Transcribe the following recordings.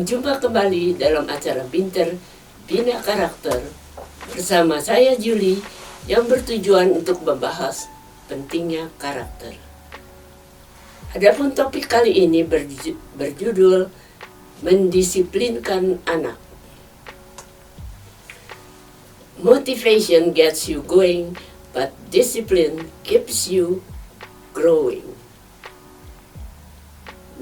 Jumpa kembali dalam acara Pinter Bina Karakter bersama saya Julie yang bertujuan untuk membahas pentingnya karakter. Adapun topik kali ini berjudul mendisiplinkan anak. Motivation gets you going, but discipline keeps you growing.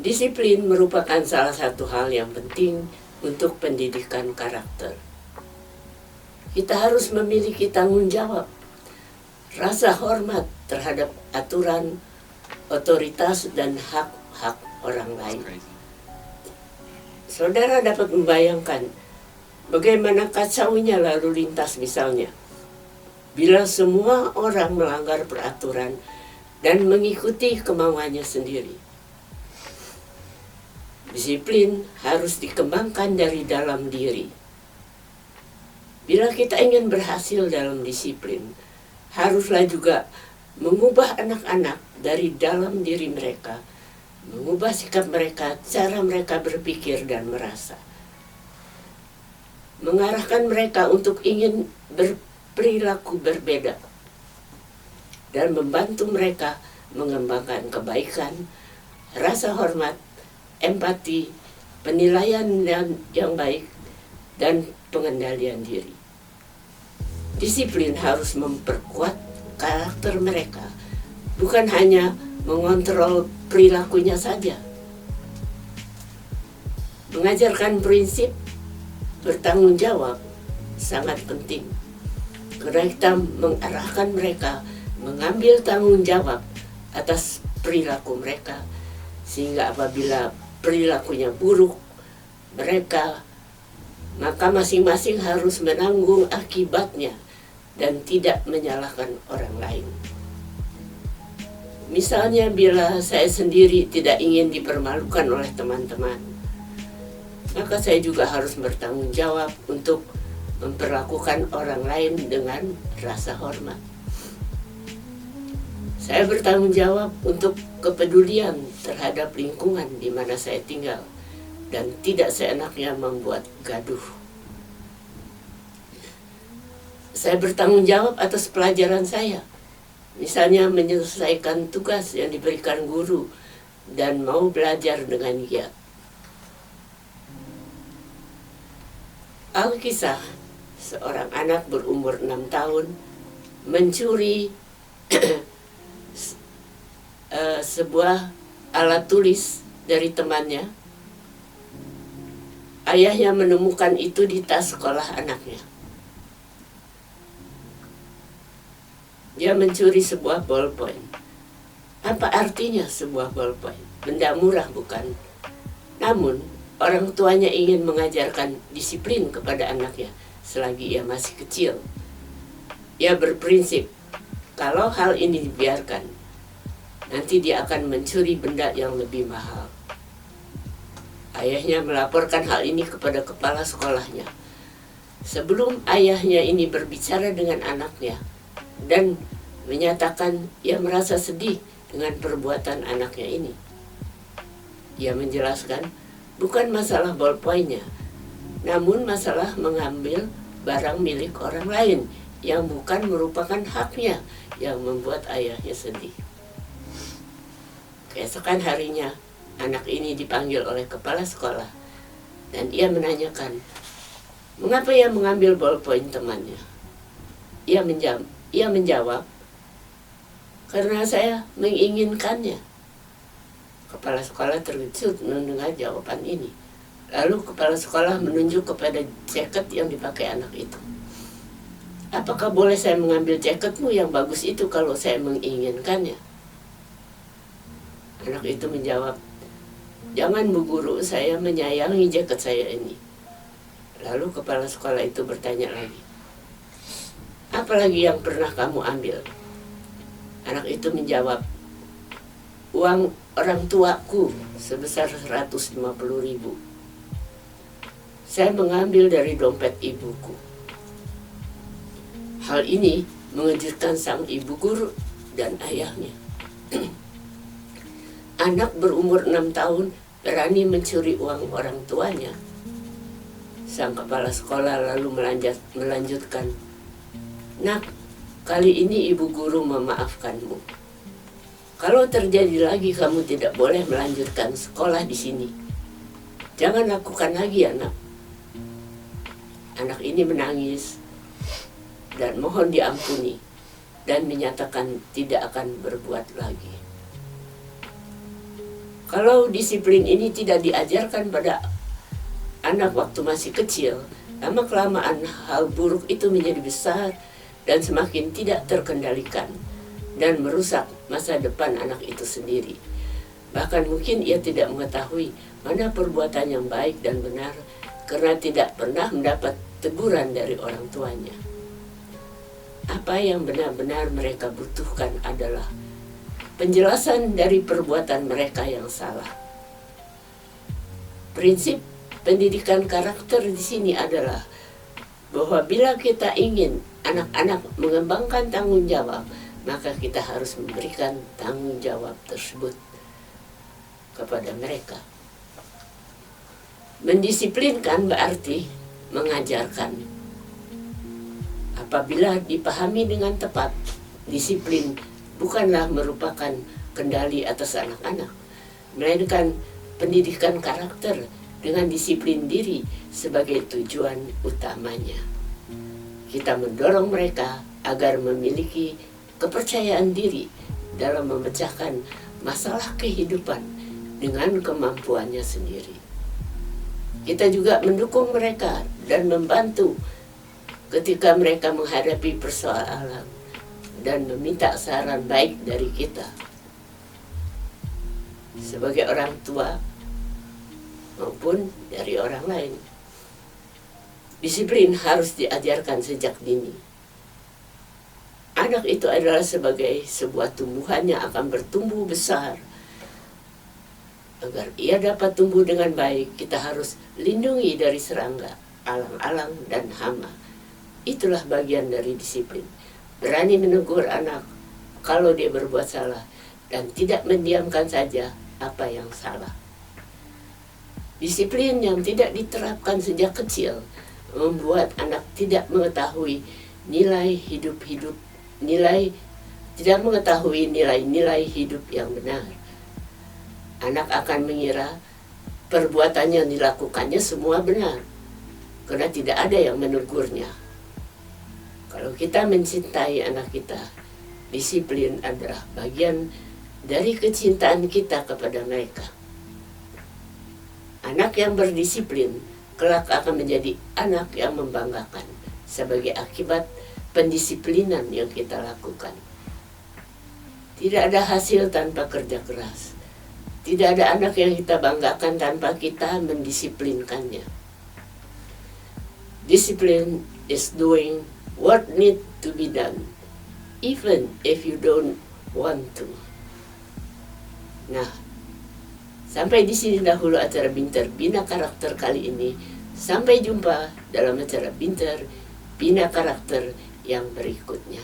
Disiplin merupakan salah satu hal yang penting untuk pendidikan karakter. Kita harus memiliki tanggung jawab, rasa hormat terhadap aturan, otoritas, dan hak-hak orang lain. Saudara dapat membayangkan bagaimana kacaunya lalu lintas misalnya, bila semua orang melanggar peraturan dan mengikuti kemauannya sendiri. Disiplin harus dikembangkan dari dalam diri. Bila kita ingin berhasil dalam disiplin, haruslah juga mengubah anak-anak dari dalam diri mereka, mengubah sikap mereka, cara mereka berpikir dan merasa. Mengarahkan mereka untuk ingin berperilaku berbeda dan membantu mereka mengembangkan kebaikan, rasa hormat, empati, penilaian yang baik, dan pengendalian diri. Disiplin harus memperkuat karakter mereka, bukan hanya mengontrol perilakunya saja. Mengajarkan prinsip bertanggung jawab sangat penting, karena kita mengarahkan mereka mengambil tanggung jawab atas perilaku mereka, sehingga apabila perilakunya buruk maka masing-masing harus menanggung akibatnya dan tidak menyalahkan orang lain. Misalnya bila saya sendiri tidak ingin dipermalukan oleh teman-teman, maka saya juga harus bertanggung jawab untuk memperlakukan orang lain dengan rasa hormat. Saya bertanggung jawab untuk kepedulian terhadap lingkungan di mana saya tinggal dan tidak seenaknya membuat gaduh. Saya bertanggung jawab atas pelajaran saya, misalnya menyelesaikan tugas yang diberikan guru dan mau belajar dengan giat. Alkisah, seorang anak berumur 6 tahun mencuri sebuah alat tulis dari temannya. Ayahnya menemukan itu di tas sekolah anaknya. Dia mencuri sebuah ballpoint. Apa artinya sebuah ballpoint? Benda murah bukan? Namun orang tuanya ingin mengajarkan disiplin kepada anaknya selagi ia masih kecil. Ia berprinsip, kalau hal ini dibiarkan, nanti dia akan mencuri benda yang lebih mahal. Ayahnya melaporkan hal ini kepada kepala sekolahnya. Sebelum ayahnya ini berbicara dengan anaknya dan menyatakan ia merasa sedih dengan perbuatan anaknya ini, ia menjelaskan bukan masalah ballpointnya, namun masalah mengambil barang milik orang lain yang bukan merupakan haknya yang membuat ayahnya sedih. Keesokan harinya, anak ini dipanggil oleh kepala sekolah dan ia menanyakan, mengapa ia mengambil ballpoint temannya? Ia menjawab, karena saya menginginkannya. Kepala sekolah terkejut mendengar jawaban ini. Lalu kepala sekolah menunjuk kepada jaket yang dipakai anak itu. Apakah boleh saya mengambil jaketmu yang bagus itu kalau saya menginginkannya? Anak itu menjawab, jangan Bu Guru, saya menyayangi jaket saya ini. Lalu kepala sekolah itu bertanya lagi, apa lagi yang pernah kamu ambil? Anak itu menjawab, uang orang tuaku sebesar 150.000. Saya mengambil dari dompet ibuku. Hal ini mengejutkan sang ibu guru dan ayahnya. Anak berumur 6 tahun berani mencuri uang orang tuanya Sang kepala sekolah lalu melanjutkan, "Nak, kali ini ibu guru memaafkanmu. Kalau terjadi lagi kamu tidak boleh melanjutkan sekolah di sini. Jangan lakukan lagi ya, Nak." Anak ini menangis dan mohon diampuni dan menyatakan tidak akan berbuat lagi. Kalau disiplin ini tidak diajarkan pada anak waktu masih kecil, lama-kelamaan hal buruk itu menjadi besar dan semakin tidak terkendalikan dan merusak masa depan anak itu sendiri. Bahkan mungkin ia tidak mengetahui mana perbuatan yang baik dan benar karena tidak pernah mendapat teguran dari orang tuanya. Apa yang benar-benar mereka butuhkan adalah penjelasan dari perbuatan mereka yang salah. Prinsip pendidikan karakter di sini adalah bahwa bila kita ingin anak-anak mengembangkan tanggung jawab, maka kita harus memberikan tanggung jawab tersebut kepada mereka. Mendisiplinkan berarti mengajarkan. Apabila dipahami dengan tepat, disiplin bukanlah merupakan kendali atas anak-anak, melainkan pendidikan karakter dengan disiplin diri sebagai tujuan utamanya. Kita mendorong mereka agar memiliki kepercayaan diri dalam memecahkan masalah kehidupan dengan kemampuannya sendiri. Kita juga mendukung mereka dan membantu ketika mereka menghadapi persoalan dan meminta saran baik dari kita. Sebagai orang tua maupun dari orang lain, disiplin harus diajarkan sejak dini. Anak itu adalah sebagai sebuah tumbuhan yang akan bertumbuh besar. Agar ia dapat tumbuh dengan baik, kita harus lindungi dari serangga, alang-alang, dan hama. Itulah bagian dari disiplin. Berani menegur anak kalau dia berbuat salah dan tidak mendiamkan saja apa yang salah. Disiplin yang tidak diterapkan sejak kecil membuat anak tidak mengetahui tidak mengetahui nilai-nilai hidup yang benar. Anak akan mengira perbuatan yang dilakukannya semua benar karena tidak ada yang menegurnya. Kalau kita mencintai anak kita, disiplin adalah bagian dari kecintaan kita kepada mereka. Anak yang berdisiplin kelak akan menjadi anak yang membanggakan sebagai akibat pendisiplinan yang kita lakukan. Tidak ada hasil tanpa kerja keras. Tidak ada anak yang kita banggakan tanpa kita mendisiplinkannya. Discipline is doing what need to be done, even if you don't want to. Nah, sampai di sini dahulu acara Binter Bina Karakter kali ini. Sampai jumpa dalam acara Binter Bina Karakter yang berikutnya.